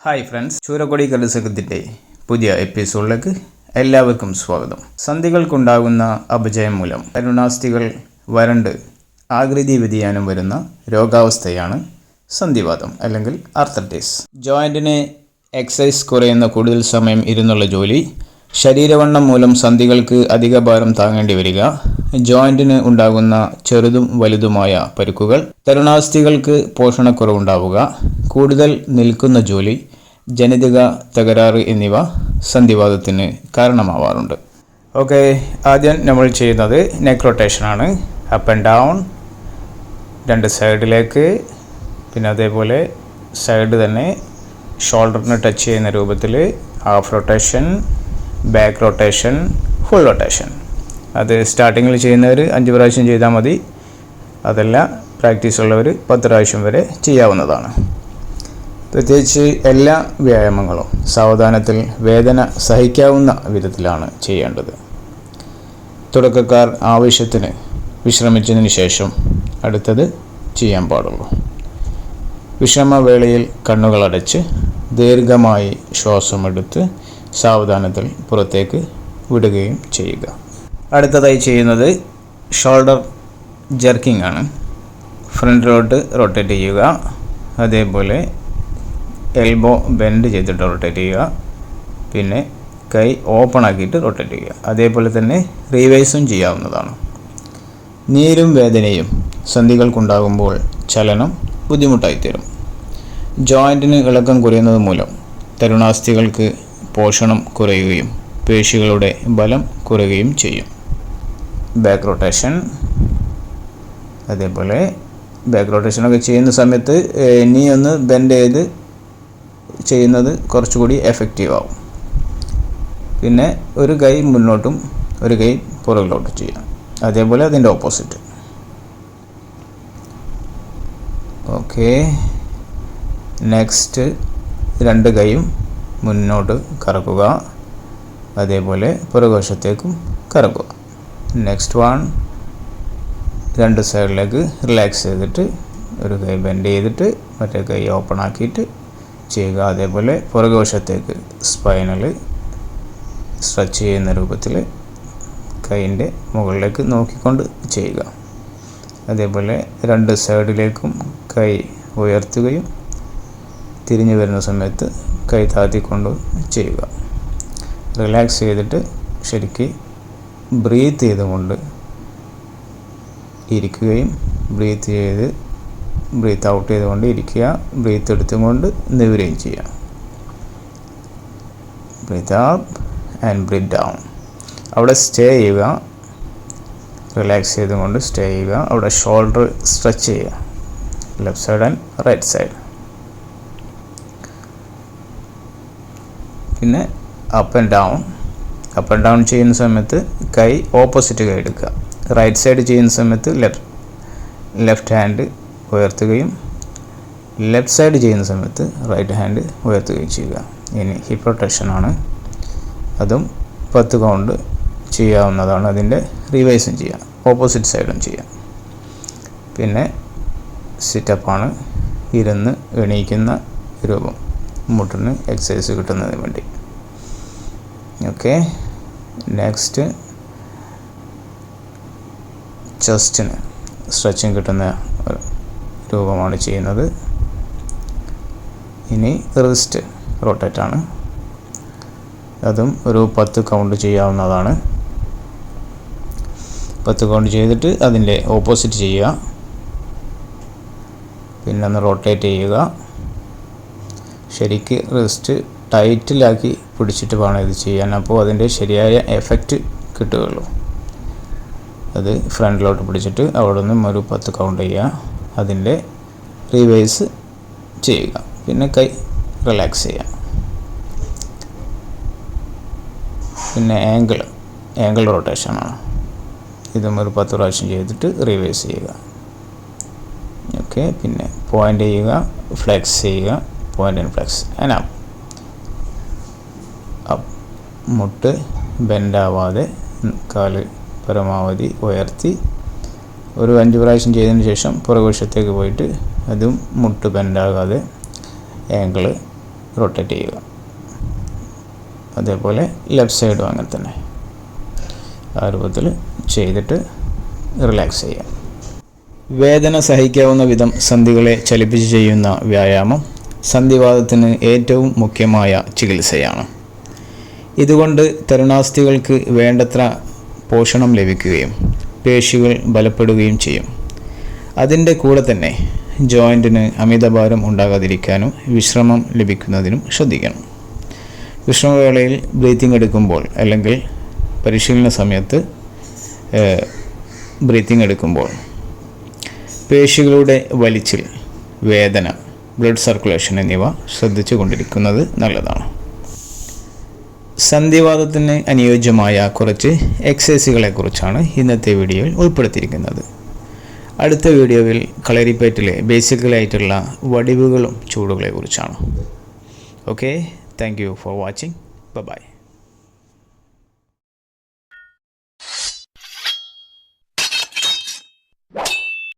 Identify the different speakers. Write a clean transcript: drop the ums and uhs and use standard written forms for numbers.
Speaker 1: Hi friends, Choorakkodi കരുസകത്തിൻ്റെ പുതിയ എപ്പിസോഡിലേക്ക് എല്ലാവർക്കും സ്വാഗതം. സന്ധികൾക്കുണ്ടാകുന്ന അപജയം മൂലം തരുണാസ്ഥികൾ വരണ്ട് ആകൃതി വ്യതിയാനം വരുന്ന രോഗാവസ്ഥയാണ് സന്ധിവാതം അല്ലെങ്കിൽ ആർത്രൈറ്റിസ്. ജോയിൻറ്റിന് എക്സസൈസ് കുറയുന്ന കൂടുതൽ സമയം ഇരുന്നുള്ള ജോലി, ശരീരവണ്ണം മൂലം സന്ധികൾക്ക് അധിക ഭാരം താങ്ങേണ്ടി വരിക, ജോയിൻറ്റിന് ഉണ്ടാകുന്ന ചെറുതും വലുതുമായ പരിക്കുകൾ, തരുണാസ്ഥികൾക്ക് പോഷണക്കുറവുണ്ടാവുക, കൂടുതൽ നിൽക്കുന്ന ജോലി, ജനിതക തകരാറ് എന്നിവ സന്ധിവാതത്തിന് കാരണമാവാറുണ്ട്. ഓക്കെ, ആദ്യം നമ്മൾ ചെയ്യുന്നത് നെക്ക് റൊട്ടേഷനാണ്. അപ്പ് ആൻഡ് ഡൗൺ, രണ്ട് സൈഡിലേക്ക്, പിന്നെ അതേപോലെ സൈഡ് തന്നെ ഷോൾഡറിന് ടച്ച് ചെയ്യുന്ന രൂപത്തിൽ half rotation, back rotation, full rotation. അത് സ്റ്റാർട്ടിങ്ങിൽ ചെയ്യുന്നവർ 5 പ്രാവശ്യം ചെയ്താൽ മതി. അതല്ല, പ്രാക്ടീസ് ഉള്ളവർ 10 പ്രാവശ്യം വരെ ചെയ്യാവുന്നതാണ്. പ്രത്യേകിച്ച് എല്ലാ വ്യായാമങ്ങളും സാവധാനത്തിൽ വേദന സഹിക്കാവുന്ന വിധത്തിലാണ് ചെയ്യേണ്ടത്. തുടക്കക്കാർ ആവശ്യത്തിന് വിശ്രമിച്ചതിന് ശേഷം അടുത്തത് ചെയ്യാൻ പാടുള്ളൂ. വിശ്രമവേളയിൽ കണ്ണുകളടച്ച് ദീർഘമായി ശ്വാസമെടുത്ത് സാവധാനത്തിൽ പുറത്തേക്ക് വിടുകയും ചെയ്യുക. അടുത്തതായി ചെയ്യുന്നത് ഷോൾഡർ ജർക്കിംഗ് ആണ്. ഫ്രണ്ടിലോട്ട് റൊട്ടേറ്റ് ചെയ്യുക, അതേപോലെ എൽബോ ബെൻഡ് ചെയ്തിട്ട് റൊട്ടേറ്റ് ചെയ്യുക, പിന്നെ കൈ ഓപ്പൺ ആക്കിയിട്ട് റൊട്ടേറ്റ് ചെയ്യുക. അതേപോലെ തന്നെ റിവേഴ്സും ചെയ്യാവുന്നതാണ്. നീരും വേദനയും സന്ധികൾക്കുണ്ടാകുമ്പോൾ ചലനം ബുദ്ധിമുട്ടായിത്തീരും. ജോയിൻറ്റിന് ഇളക്കം കുറയുന്നത് മൂലം തരുണാസ്ഥികൾക്ക് പോഷണം കുറയുകയും പേശികളുടെ ബലം കുറയുകയും ചെയ്യും. ബാക്ക് റൊട്ടേഷൻ, അതേപോലെ ബാക്ക് റൊട്ടേഷനൊക്കെ ചെയ്യുന്ന സമയത്ത് നീ ഒന്ന് ബെൻഡ് ചെയ്ത് ചെയ്യുന്നത് കുറച്ചുകൂടി എഫക്റ്റീവ് ആവും. പിന്നെ ഒരു കൈ മുന്നോട്ടും ഒരു കൈ പുറകിലോട്ടും ചെയ്യാം. അതേപോലെ അതിൻ്റെ ഓപ്പോസിറ്റ്. ഓക്കെ, നെക്സ്റ്റ് രണ്ട് കൈയും മുന്നോട്ട് കറക്കുക, അതേപോലെ പുറകുവശത്തേക്കും കറക്കുക. നെക്സ്റ്റ് വൺ, രണ്ട് സൈഡിലേക്ക് റിലാക്സ് ചെയ്തിട്ട് ഒരു കൈ ബെൻഡ് ചെയ്തിട്ട് മറ്റേ കൈ ഓപ്പൺ ആക്കിയിട്ട് ചെയ്യുക. അതേപോലെ പുറകുവശത്തേക്ക് സ്പൈനൽ സ്ട്രെച്ച് ചെയ്യുന്ന രൂപത്തിൽ കൈയിൻ്റെ മുകളിലേക്ക് നോക്കിക്കൊണ്ട് ചെയ്യുക. അതേപോലെ രണ്ട് സൈഡിലേക്കും കൈ ഉയർത്തുകയും തിരിഞ്ഞു വരുന്ന സമയത്ത് കൈ താഴ്ത്തിക്കൊണ്ട് ചെയ്യുക. റിലാക്സ് ചെയ്തിട്ട് ശരിക്ക് ബ്രീത്ത് ചെയ്തുകൊണ്ട് ഇരിക്കുകയും ബ്രീത്ത് ഔട്ട് ചെയ്തുകൊണ്ട് ഇരിക്കുക, ബ്രീത്ത് എടുത്തുകൊണ്ട് നിവരുകയും ചെയ്യുക. Breath up and breath down. അവിടെ സ്റ്റേ ചെയ്യുക, റിലാക്സ് ചെയ്തുകൊണ്ട് സ്റ്റേ ചെയ്യുക. അവിടെ ഷോൾഡർ സ്ട്രെച്ച് ചെയ്യുക, left side and right side. പിന്നെ അപ്പ് ആൻഡ് ഡൗൺ ചെയ്യുന്ന സമയത്ത് കൈ ഓപ്പോസിറ്റ് കൈ എടുക്കുക. റൈറ്റ് സൈഡ് ചെയ്യുന്ന സമയത്ത് ലെഫ്റ്റ് ഹാൻഡ് ഉയർത്തുകയും ലെഫ്റ്റ് സൈഡ് ചെയ്യുന്ന സമയത്ത് റൈറ്റ് ഹാൻഡ് ഉയർത്തുകയും ചെയ്യുക. ഇനി ഹിപ്പ് റൊട്ടേഷനാണ്. അതും 10 കൗണ്ട് ചെയ്യാവുന്നതാണ്. അതിൻ്റെ റിവേഴ്സും ചെയ്യാം, ഓപ്പോസിറ്റ് സൈഡും ചെയ്യാം. പിന്നെ സിറ്റപ്പാണ്, ഇരുന്ന് എണീക്കുന്ന രൂപം, മുട്ടിന് എക്സസൈസ് കിട്ടുന്നതിന് വേണ്ടി. ഓക്കെ, നെക്സ്റ്റ് ചെസ്റ്റിന് സ്ട്രെച്ചിങ് കിട്ടുന്ന രൂപമാണ് ചെയ്യുന്നത്. ഇനി റിസ്റ്റ് റൊട്ടേറ്റാണ്. അതും ഒരു 10 കൗണ്ട് ചെയ്യാവുന്നതാണ്. 10 കൗണ്ട് ചെയ്തിട്ട് അതിൻ്റെ ഓപ്പോസിറ്റ് ചെയ്യുക. പിന്നെ ഒന്ന് റൊട്ടേറ്റ് ചെയ്യുക. ശരിക്ക് റിസ്റ്റ് ടൈറ്റിലാക്കി പിടിച്ചിട്ട് വേണം ഇത് ചെയ്യാൻ. അപ്പോൾ അതിൻ്റെ ശരിയായ എഫക്റ്റ് കിട്ടുകയുള്ളൂ. അത് ഫ്രണ്ടിലോട്ട് പിടിച്ചിട്ട് അവിടെ നിന്നും ഒരു 10 കൗണ്ട് ചെയ്യുക. അതിൻ്റെ റിവേഴ്സ് ചെയ്യുക. പിന്നെ കൈ റിലാക്സ് ചെയ്യുക. പിന്നെ ആംഗിൾ റൊട്ടേഷനാണ്. ഇതും ഒരു 10 പ്രാവശ്യം ചെയ്തിട്ട് റിവേഴ്സ് ചെയ്യുക. ഓക്കെ, പിന്നെ പോയിൻ്റ് ചെയ്യുക, ഫ്ലെക്സ് ചെയ്യുക, point and flex and up. മുട്ട് ബെൻഡാവാതെ കാല് പരമാവധി ഉയർത്തി ഒരു 5 പ്രാവശ്യം ചെയ്തതിന് ശേഷം പുറകുവശത്തേക്ക് പോയിട്ട് അതും മുട്ട് ബെൻഡാകാതെ ആംഗിൾ റൊട്ടേറ്റ് ചെയ്യുക. അതേപോലെ ലെഫ്റ്റ് സൈഡും അങ്ങനെ തന്നെ ആ രൂപത്തിൽ ചെയ്തിട്ട് റിലാക്സ് ചെയ്യാം. വേദന സഹിക്കാവുന്ന വിധം സന്ധികളെ ചലിപ്പിച്ച് ചെയ്യുന്ന വ്യായാമം സന്ധിവാതത്തിന് ഏറ്റവും മുഖ്യമായ ചികിത്സയാണ്. ഇതുകൊണ്ട് തരുണാസ്ഥികൾക്ക് വേണ്ടത്ര പോഷണം ലഭിക്കുകയും പേശികൾ ബലപ്പെടുകയും ചെയ്യും. അതിൻ്റെ കൂടെ തന്നെ ജോയിൻറ്റിന് അമിതഭാരം ഉണ്ടാകാതിരിക്കാനും വിശ്രമം ലഭിക്കുന്നതിനും ശ്രദ്ധിക്കണം. വിശ്രമവേളയിൽ ബ്രീത്തിങ് എടുക്കുമ്പോൾ അല്ലെങ്കിൽ പരിശീലന സമയത്ത് ബ്രീത്തിങ് എടുക്കുമ്പോൾ പേശികളുടെ വലിച്ചിൽ, വേദന, ബ്ലഡ് സർക്കുലേഷൻ എന്നിവ ശ്രദ്ധിച്ചു കൊണ്ടിരിക്കുന്നത് നല്ലതാണ്. സന്ധിവാതത്തിന് അനുയോജ്യമായ കുറച്ച് എക്സസൈസുകളെക്കുറിച്ചാണ് ഇന്നത്തെ വീഡിയോയിൽ ഉൾപ്പെടുത്തിയിരിക്കുന്നത്. അടുത്ത വീഡിയോയിൽ കളരിപ്പയറ്റിലെ ബേസിക്കലായിട്ടുള്ള വടിവുകളും ചൂടുകളെക്കുറിച്ചാണ്. Okay, thank you for watching. By.